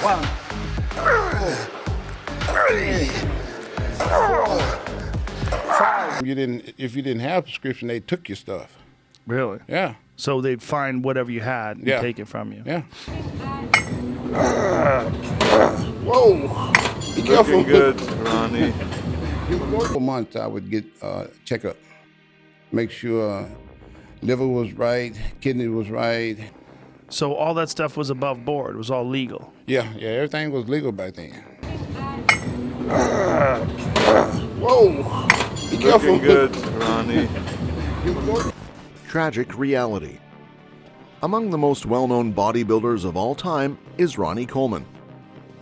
1, 3, 4, 5. If you didn't have a prescription, they took your stuff. Really? Yeah. So they'd find whatever you had and take it from you. Yeah. Whoa. Be careful. Looking good, Ronnie. For months, I would get checkup, make sure liver was right, kidney was right. So all that stuff was above board. It was all legal. Yeah, everything was legal back then. Whoa. Be careful. Looking good, Ronnie. Tragic reality. Among the most well-known bodybuilders of all time is Ronnie Coleman.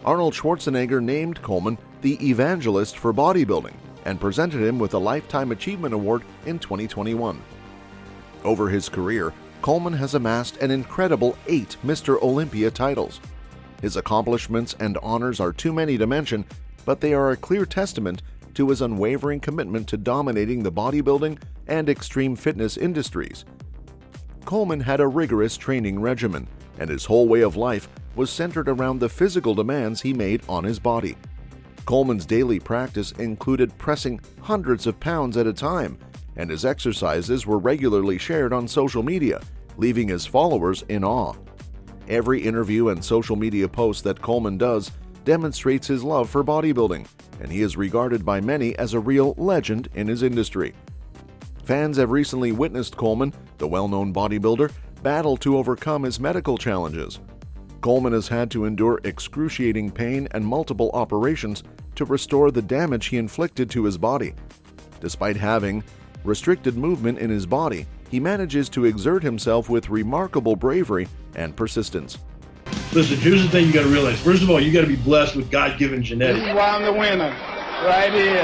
Arnold Schwarzenegger named Coleman the evangelist for bodybuilding and presented him with a Lifetime Achievement Award in 2021. Over his career, Coleman has amassed an incredible 8 Mr. Olympia titles. His accomplishments and honors are too many to mention, but they are a clear testament to his unwavering commitment to dominating the bodybuilding and extreme fitness industries. Coleman had a rigorous training regimen, and his whole way of life was centered around the physical demands he made on his body. Coleman's daily practice included pressing hundreds of pounds at a time, and his exercises were regularly shared on social media, leaving his followers in awe. Every interview and social media post that Coleman does demonstrates his love for bodybuilding, and he is regarded by many as a real legend in his industry. Fans have recently witnessed Coleman, the well-known bodybuilder, battle to overcome his medical challenges. Coleman has had to endure excruciating pain and multiple operations to restore the damage he inflicted to his body. Despite having restricted movement in his body, he manages to exert himself with remarkable bravery and persistence. Listen, here's the thing you got to realize. First of all, you got to be blessed with God-given genetics. This is why I'm the winner. Right here.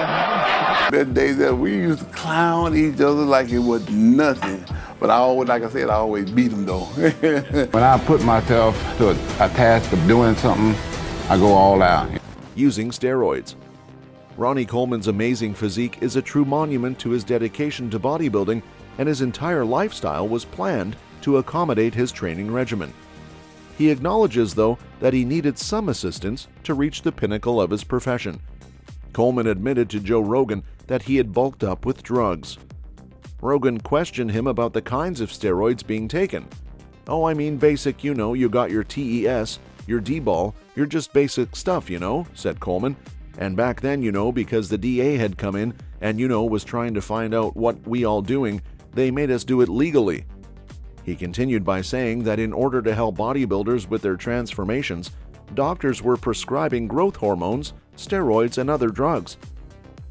That day that we used to clown each other like it was nothing. But I always, like I said, I always beat them though. When I put myself to a task of doing something, I go all out. Using steroids. Ronnie Coleman's amazing physique is a true monument to his dedication to bodybuilding, and his entire lifestyle was planned to accommodate his training regimen. He acknowledges, though, that he needed some assistance to reach the pinnacle of his profession. Coleman admitted to Joe Rogan that he had bulked up with drugs. Rogan questioned him about the kinds of steroids being taken. "Oh, I mean basic, you got your TES, your D-ball, you're just basic stuff, said Coleman. And back then, because the DA had come in and, was trying to find out what we all doing, they made us do it legally." He continued by saying that in order to help bodybuilders with their transformations, doctors were prescribing growth hormones, steroids, and other drugs.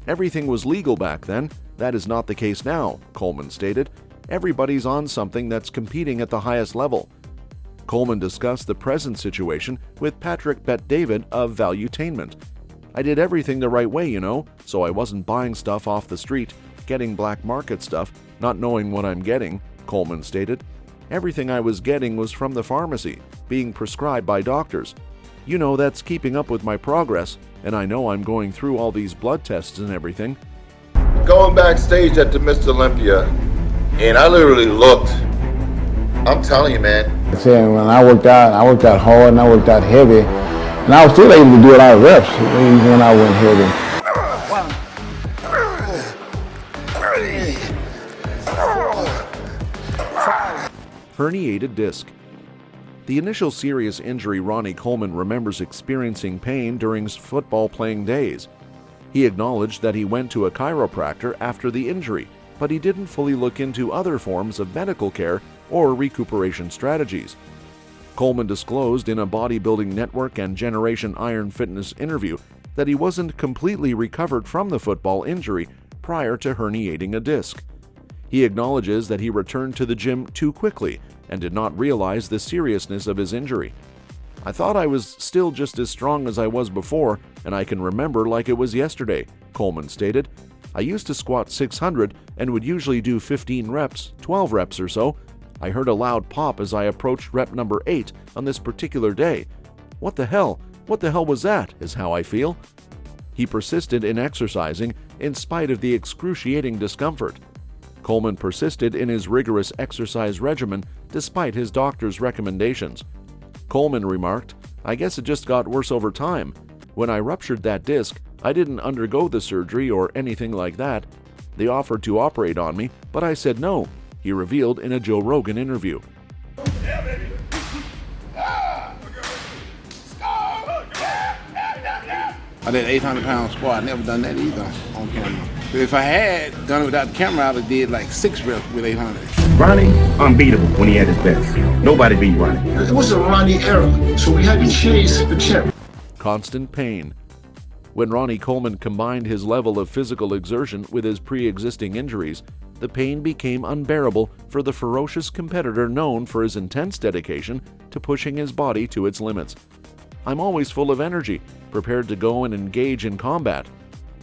Everything was legal back then. That is not the case now, Coleman stated. Everybody's on something that's competing at the highest level. Coleman discussed the present situation with Patrick Bet-David of Valuetainment. "I did everything the right way, so I wasn't buying stuff off the street, getting black market stuff, not knowing what I'm getting," Coleman stated. "Everything I was getting was from the pharmacy, being prescribed by doctors. That's keeping up with my progress, and I know I'm going through all these blood tests and everything." Going backstage at the Mr. Olympia, and I literally looked. I'm telling you, man. Saying when I worked out hard and I worked out heavy, and I was still able to do a lot of reps even when I went heavy. 1, 3, 4, 5. Herniated disc. The initial serious injury Ronnie Coleman remembers experiencing pain during his football playing days. He acknowledged that he went to a chiropractor after the injury, but he didn't fully look into other forms of medical care or recuperation strategies. Coleman disclosed in a Bodybuilding Network and Generation Iron Fitness interview that he wasn't completely recovered from the football injury prior to herniating a disc. He acknowledges that he returned to the gym too quickly and did not realize the seriousness of his injury. "I thought I was still just as strong as I was before, and I can remember like it was yesterday," Coleman stated. "I used to squat 600 and would usually do 15 reps, 12 reps or so. I heard a loud pop as I approached rep number 8 on this particular day. What the hell? What the hell was that, is how I feel." He persisted in exercising in spite of the excruciating discomfort. Coleman persisted in his rigorous exercise regimen despite his doctor's recommendations. Coleman remarked, I guess it just got worse over time. When I ruptured that disc, I didn't undergo the surgery or anything like that. They offered to operate on me, but I said no," he revealed in a Joe Rogan interview. I did 800-pound squat. Never done that either on camera. But if I had done it without the camera, I would have did like 6 reps with 800. Ronnie, unbeatable when he had his best. Nobody beat Ronnie. It was a Ronnie era, so we had to chase the chip. Constant pain. When Ronnie Coleman combined his level of physical exertion with his pre-existing injuries, the pain became unbearable for the ferocious competitor known for his intense dedication to pushing his body to its limits. "I'm always full of energy, prepared to go and engage in combat."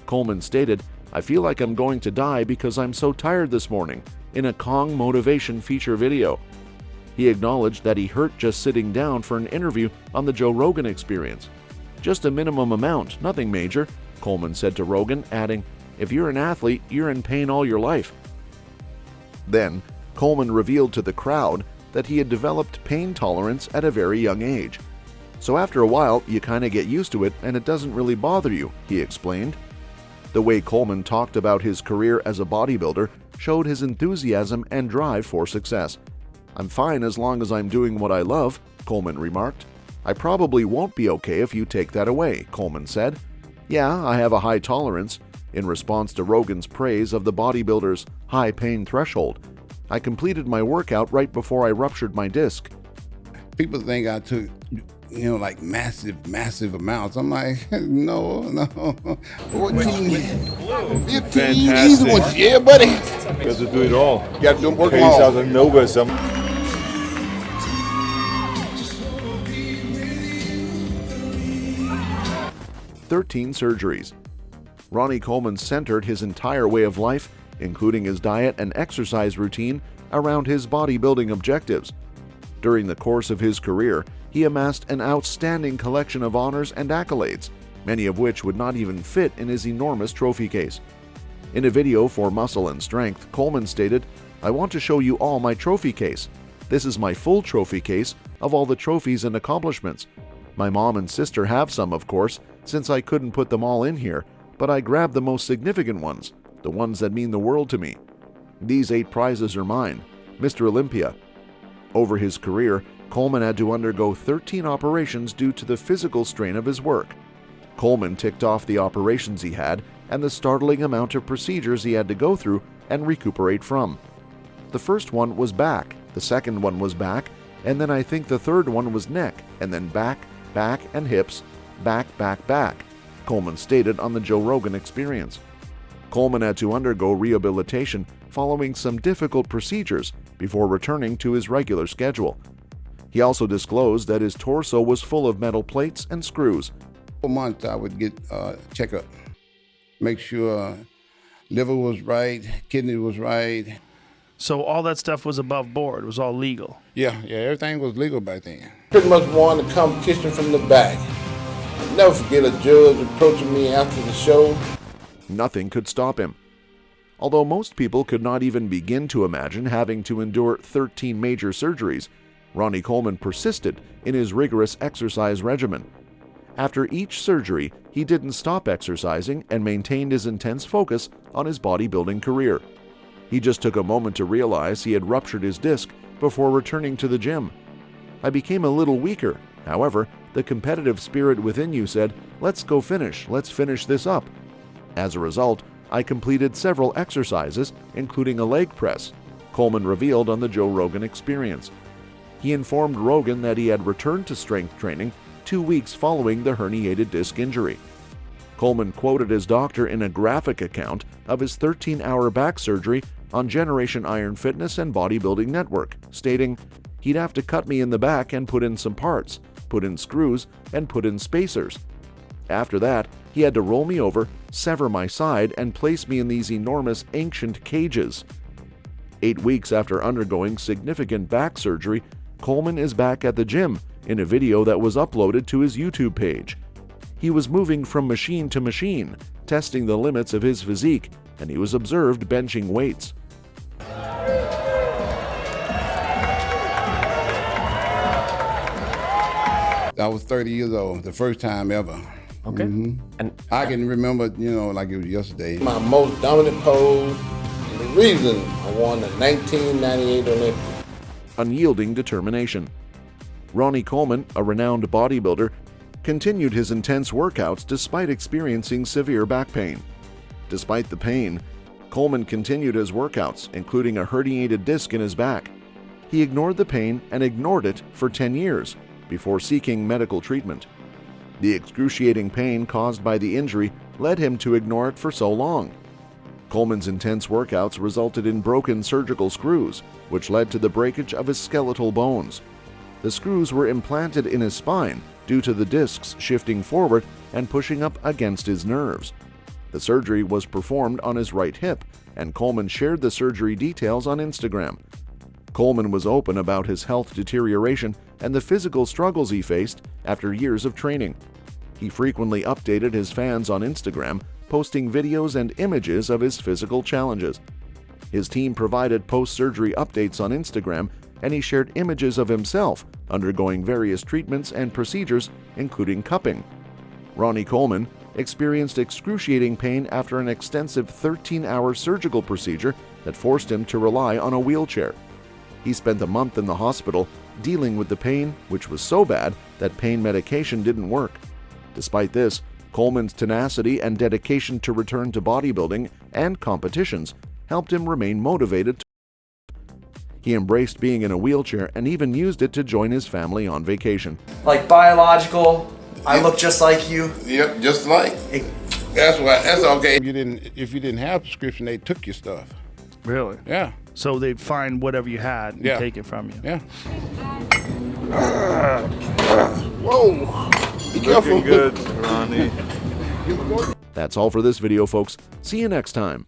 Coleman stated, "I feel like I'm going to die because I'm so tired this morning," in a Kong motivation feature video. He acknowledged that he hurt just sitting down for an interview on the Joe Rogan Experience. "Just a minimum amount, nothing major," Coleman said to Rogan, adding, "If you're an athlete, you're in pain all your life." Then, Coleman revealed to the crowd that he had developed pain tolerance at a very young age. "So after a while, you kind of get used to it and it doesn't really bother you," he explained. The way Coleman talked about his career as a bodybuilder showed his enthusiasm and drive for success. "I'm fine as long as I'm doing what I love," Coleman remarked. "I probably won't be okay if you take that away," Coleman said. "Yeah, I have a high tolerance," in response to Rogan's praise of the bodybuilder's high pain threshold. "I completed my workout right before I ruptured my disc." People think I took, like massive amounts. I'm like, no. 14, 15, easy ones. Yeah, buddy. You have to do it all. You got to do them, work them Pace all. out of nowhere. 13 surgeries. Ronnie Coleman centered his entire way of life, including his diet and exercise routine, around his bodybuilding objectives. During the course of his career, he amassed an outstanding collection of honors and accolades, many of which would not even fit in his enormous trophy case. In a video for Muscle and Strength, Coleman stated, "I want to show you all my trophy case. This is my full trophy case of all the trophies and accomplishments. My mom and sister have some, of course, since I couldn't put them all in here, but I grabbed the most significant ones, the ones that mean the world to me. These 8 prizes are mine. Mr. Olympia." Over his career, Coleman had to undergo 13 operations due to the physical strain of his work. Coleman ticked off the operations he had and the startling amount of procedures he had to go through and recuperate from. The first one was back, the second one was back, and then I think the third one was neck, and then back, and hips, back, Coleman stated on the Joe Rogan Experience. Coleman had to undergo rehabilitation following some difficult procedures before returning to his regular schedule. He also disclosed that his torso was full of metal plates and screws. For months, I would get a checkup, make sure liver was right, kidney was right. So all that stuff was above board. It was all legal. Yeah, everything was legal back then. Pretty much won the competition from the back. I'll never forget a judge approaching me after the show. Nothing could stop him. Although most people could not even begin to imagine having to endure 13 major surgeries, Ronnie Coleman persisted in his rigorous exercise regimen. After each surgery, he didn't stop exercising and maintained his intense focus on his bodybuilding career. He just took a moment to realize he had ruptured his disc before returning to the gym. "I became a little weaker. However, the competitive spirit within you said, 'Let's go finish. Let's finish this up.' As a result, I completed several exercises, including a leg press," Coleman revealed on the Joe Rogan Experience. He informed Rogan that he had returned to strength training 2 weeks following the herniated disc injury. Coleman quoted his doctor in a graphic account of his 13-hour back surgery on Generation Iron Fitness and Bodybuilding Network, stating, "He'd have to cut me in the back and put in some parts, put in screws, and put in spacers. After that, he had to roll me over, sever my side, and place me in these enormous ancient cages." 8 weeks after undergoing significant back surgery, Coleman is back at the gym in a video that was uploaded to his YouTube page. He was moving from machine to machine, testing the limits of his physique, and he was observed benching weights. I was 30 years old, the first time ever. Okay. And I can remember, you know, like it was yesterday. My most dominant pose, and the reason I won the 1998 Olympics. Unyielding determination. Ronnie Coleman, a renowned bodybuilder, continued his intense workouts despite experiencing severe back pain. Despite the pain, Coleman continued his workouts, including a herniated disc in his back. He ignored the pain and ignored it for 10 years before seeking medical treatment. The excruciating pain caused by the injury led him to ignore it for so long. Coleman's intense workouts resulted in broken surgical screws, which led to the breakage of his skeletal bones. The screws were implanted in his spine due to the discs shifting forward and pushing up against his nerves. The surgery was performed on his right hip, and Coleman shared the surgery details on Instagram. Coleman was open about his health deterioration and the physical struggles he faced after years of training. He frequently updated his fans on Instagram, posting videos and images of his physical challenges. His team provided post-surgery updates on Instagram, and he shared images of himself undergoing various treatments and procedures, including cupping. Ronnie Coleman experienced excruciating pain after an extensive 13-hour surgical procedure that forced him to rely on a wheelchair. He spent a month in the hospital dealing with the pain, which was so bad that pain medication didn't work. Despite this, Coleman's tenacity and dedication to return to bodybuilding and competitions helped him remain motivated. He embraced being in a wheelchair and even used it to join his family on vacation. Like biological, I look just like you. Yep, just like. That's what. That's okay. If you didn't have a prescription, they took your stuff. Really? Yeah. So they'd find whatever you had and take it from you. Yeah. Whoa. Be careful. Looking good, Ronnie. That's all for this video, folks. See you next time.